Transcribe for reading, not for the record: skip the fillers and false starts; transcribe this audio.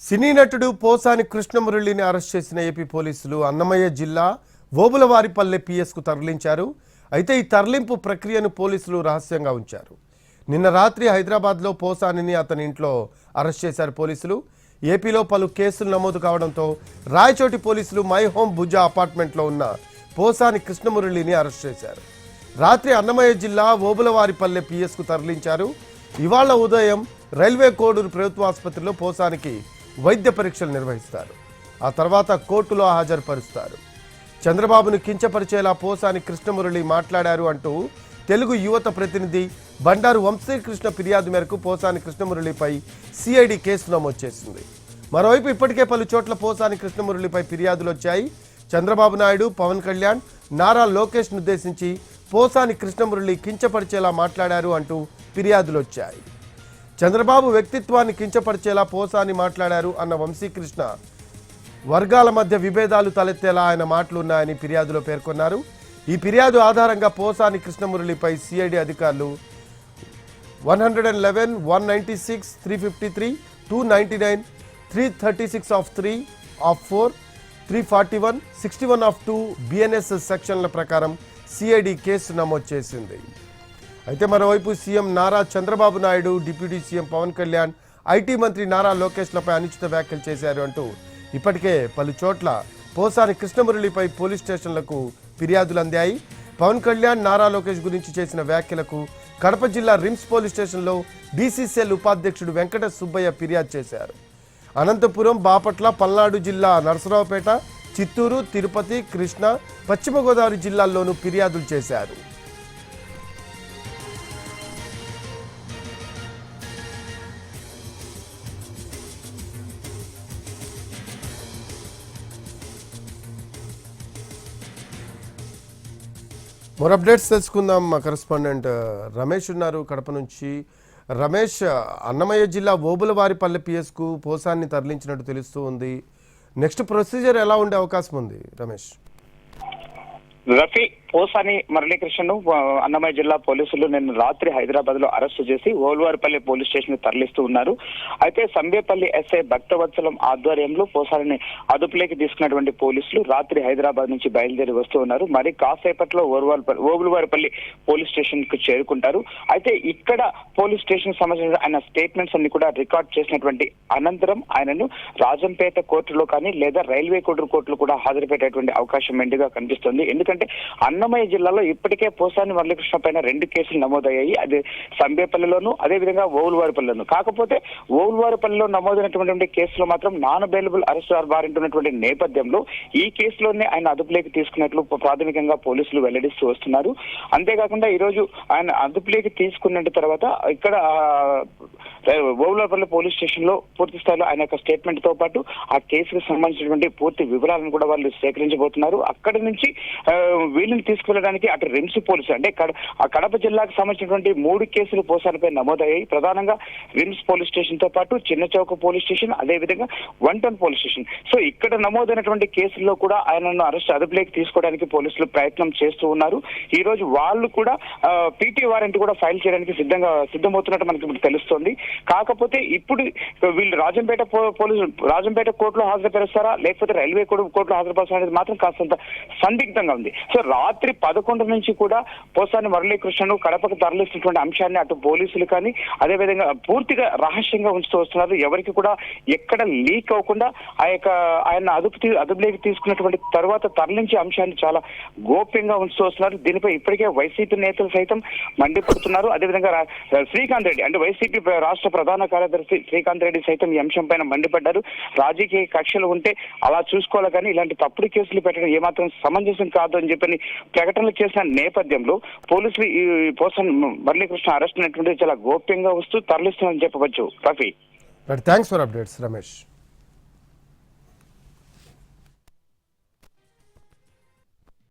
సినీ నటుడు పోసాని కృష్ణమురళిని అరెస్ట్ చేసిన ఏపీ పోలీసులు అన్నమయ్య జిల్లా ఓబులవారిపల్లె పిఎస్కు తరలించారు. అయితే ఈ తరలింపు ప్రక్రియను పోలీసులు రహస్యంగా ఉంచారు. నిన్న రాత్రి హైదరాబాద్లో పోసానిని అతని ఇంట్లో అరెస్ట్ చేశారు పోలీసులు. ఏపీలో పలు కేసులు నమోదు కావడంతో రాయచోటి పోలీసులు మై హోమ్ భుజా అపార్ట్మెంట్లో ఉన్న పోసాని కృష్ణమురళిని అరెస్ట్ చేశారు. రాత్రి అన్నమయ్య జిల్లా ఓబులవారిపల్లె పిఎస్కు తరలించారు. ఇవాళ ఉదయం రైల్వే కోడూరు ప్రభుత్వ ఆసుపత్రిలో పోసానికి వైద్య పరీక్షలు నిర్వహిస్తారు. ఆ తర్వాత కోర్టులో హాజరుపరుస్తారు. చంద్రబాబును కించపరిచేలా పోసాని కృష్ణమురళి మాట్లాడారు అంటూ తెలుగు యువత ప్రతినిధి బండారు వంశీకృష్ణ ఫిర్యాదు మేరకు పోసాని కృష్ణమురళిపై సిఐడి కేసు నమోదు చేసింది. మరోవైపు ఇప్పటికే పలు చోట్ల పోసాని కృష్ణమురళిపై ఫిర్యాదులు వచ్చాయి. చంద్రబాబు నాయుడు, పవన్ కళ్యాణ్, నారా లోకేష్ను ఉద్దేశించి పోసాని కృష్ణమురళి కించపరిచేలా మాట్లాడారు అంటూ ఫిర్యాదులు వచ్చాయి. చంద్రబాబు వ్యక్తిత్వాన్ని కించపరిచేలా పోసాని మాట్లాడారు అన్న వంశీకృష్ణ వర్గాల మధ్య విభేదాలు తలెత్తేలా ఆయన మాటలున్నాయని ఫిర్యాదులో పేర్కొన్నారు. ఈ ఫిర్యాదు ఆధారంగా పోసాని కృష్ణమురళిపై సిఐడి అధికారులు 111, 196, 353, 299, 336 ఆఫ్ 3 ఆఫ్ 4, 341, 61 ఆఫ్ 2 బిఎన్ఎస్ సెక్షన్ల ప్రకారం సిఐడి కేసు నమోదు చేసింది. అయితే మరోవైపు CM Nara Chandrababu Naidu, deputy CM Pawan Kalyan, IT మంత్రి నారా లోకేష్లపై అనుచిత వ్యాఖ్యలు చేశారు అంటూ ఇప్పటికే పలు చోట్ల పోసాని కృష్ణమురళిపై పోలీస్ స్టేషన్లకు ఫిర్యాదులు అందాయి. పవన్ కళ్యాణ్, నారా లోకేష్ గురించి చేసిన వ్యాఖ్యలకు కడప జిల్లా రిమ్స్ పోలీస్ స్టేషన్లో బీసీసీఎల్ ఉపాధ్యక్షుడు వెంకట సుబ్బయ్య ఫిర్యాదు చేశారు. అనంతపురం, బాపట్ల, పల్నాడు జిల్లా నరసరావుపేట, చిత్తూరు, తిరుపతి, కృష్ణా, పశ్చిమ గోదావరి జిల్లాల్లోనూ ఫిర్యాదులు చేశారు. మరో అప్డేట్స్ తెలుసుకుందాం. మా కరెస్పాండెంట్ రమేష్ ఉన్నారు కడప నుంచి. రమేష్, అన్నమయ్య జిల్లా ఓబులవారిపల్లె పిఎస్కు పోసాన్ని తరలించినట్టు తెలుస్తూ ఉంది. నెక్స్ట్ ప్రొసీజర్ ఎలా ఉండే అవకాశం ఉంది రమేష్? రఫీ, పోసాని మురళీకృష్ణను అన్నమయ్య జిల్లా పోలీసులు నిన్న రాత్రి హైదరాబాద్ లో అరెస్టు చేసి ఓల్వారిపల్లి పోలీస్ స్టేషన్ కు తరలిస్తూ ఉన్నారు. అయితే సంబేపల్లి ఎస్ఐ భక్తవత్సలం ఆధ్వర్యంలో పోసాని అదుపులోకి తీసుకున్నటువంటి పోలీసులు రాత్రి హైదరాబాద్ నుంచి బయలుదేరి వస్తూ ఉన్నారు. మరి కాసేపట్లో ఓబులవారిపల్లి పోలీస్ స్టేషన్ కు చేరుకుంటారు. అయితే ఇక్కడ పోలీస్ స్టేషన్ సంబంధించిన ఆయన స్టేట్మెంట్స్ అన్ని కూడా రికార్డ్ చేసినటువంటి అనంతరం ఆయనను రాజంపేట కోర్టులో కానీ లేదా రైల్వే కోర్టులో కూడా హాజరుపెట్టేటువంటి అవకాశం మెండుగా కనిపిస్తుంది. ఎందుకంటే అన్నమయ్య జిల్లాలో ఇప్పటికే పోసాని మురళీకృష్ణ పైన 2 కేసులు నమోదయ్యాయి. అది సంబేపల్లిలోను, అదేవిధంగా ఓవులవారిపల్లిలోను. కాకపోతే ఓవులవారిపల్లిలో నమోదైనటువంటి కేసులో మాత్రం నాన్ అవైలబుల్ అరెస్ట్ వారెంట్ ఉన్నటువంటి నేపథ్యంలో ఈ కేసులోనే ఆయన అదుపులోకి తీసుకున్నట్లు ప్రాథమికంగా పోలీసులు వెల్లడిస్తూ వస్తున్నారు. అంతేకాకుండా ఈ రోజు ఆయన అదుపులోకి తీసుకున్న తర్వాత ఇక్కడ ఓవులవారిపల్లి పోలీస్ స్టేషన్ లో పూర్తి స్థాయిలో ఆయన యొక్క స్టేట్మెంట్ తో పాటు ఆ కేసుకు సంబంధించినటువంటి పూర్తి వివరాలను కూడా వాళ్ళు సేకరించబోతున్నారు. అక్కడి నుంచి వీళ్ళని తీసుకువెళ్ళడానికి అటు రిమ్స్ పోలీసు అంటే కడప జిల్లాకు సంబంధించినటువంటి 3 కేసులు పోసానిపై నమోదయ్యాయి. ప్రధానంగా రిమ్స్ పోలీస్ స్టేషన్ తో పాటు చిన్న చౌక పోలీస్ స్టేషన్, అదేవిధంగా 110 పోలీస్ స్టేషన్. సో ఇక్కడ నమోదైనటువంటి కేసుల్లో కూడా ఆయనను అదుపులోకి తీసుకోవడానికి పోలీసులు ప్రయత్నం చేస్తూ ఉన్నారు. ఈ రోజు వాళ్ళు కూడా పీటీ వారెంట్ కూడా ఫైల్ చేయడానికి సిద్ధమవుతున్నట్టు మనకి ఇప్పుడు తెలుస్తోంది. కాకపోతే ఇప్పుడు వీళ్ళు రాజంపేట కోర్టులో హాజరుపరుస్తారా లేకపోతే రైల్వే కోర్టులో హాజరుపరుస్తారా అనేది మాత్రం కాస్తంత సందిగ్ధంగా ఉంది. సో రాత్రి 11 నుంచి కూడా పోసాని మురళీకృష్ణను కడపకు తరలిస్తున్నటువంటి అంశాన్ని అటు పోలీసులు కానీ అదేవిధంగా పూర్తిగా రహస్యంగా ఉంచుతూ వస్తున్నారు. ఎవరికి కూడా ఎక్కడ లీక్ అవ్వకుండా ఆయన అదుపులోకి తీసుకున్నటువంటి తర్వాత తరలించే అంశాన్ని చాలా గోప్యంగా ఉంచుతూ వస్తున్నారు. దీనిపై ఇప్పటికే వైసీపీ నేతలు సైతం మండిపడుతున్నారు. అదేవిధంగా శ్రీకాంత్ రెడ్డి అంటే వైసీపీ రాష్ట్ర ప్రధాన కార్యదర్శి శ్రీకాంత్ రెడ్డి సైతం ఈ అంశం పైన మండిపడ్డారు. రాజకీయ కక్షలు ఉంటే అలా చూసుకోవాలి కానీ ఇలాంటి తప్పుడు కేసులు పెట్టడం ఏమాత్రం సమంజసం కాదు అని చెప్పని ప్రకటనలు చేసిన నేపథ్యంలో పోలీసులు ఈ పోసాని మురళీకృష్ణ అరెస్ట్ అయినటువంటి చాలా గోప్యంగా వస్తూ తరలిస్తున్నారని చెప్పవచ్చు. Rafi, thanks for updates Ramesh.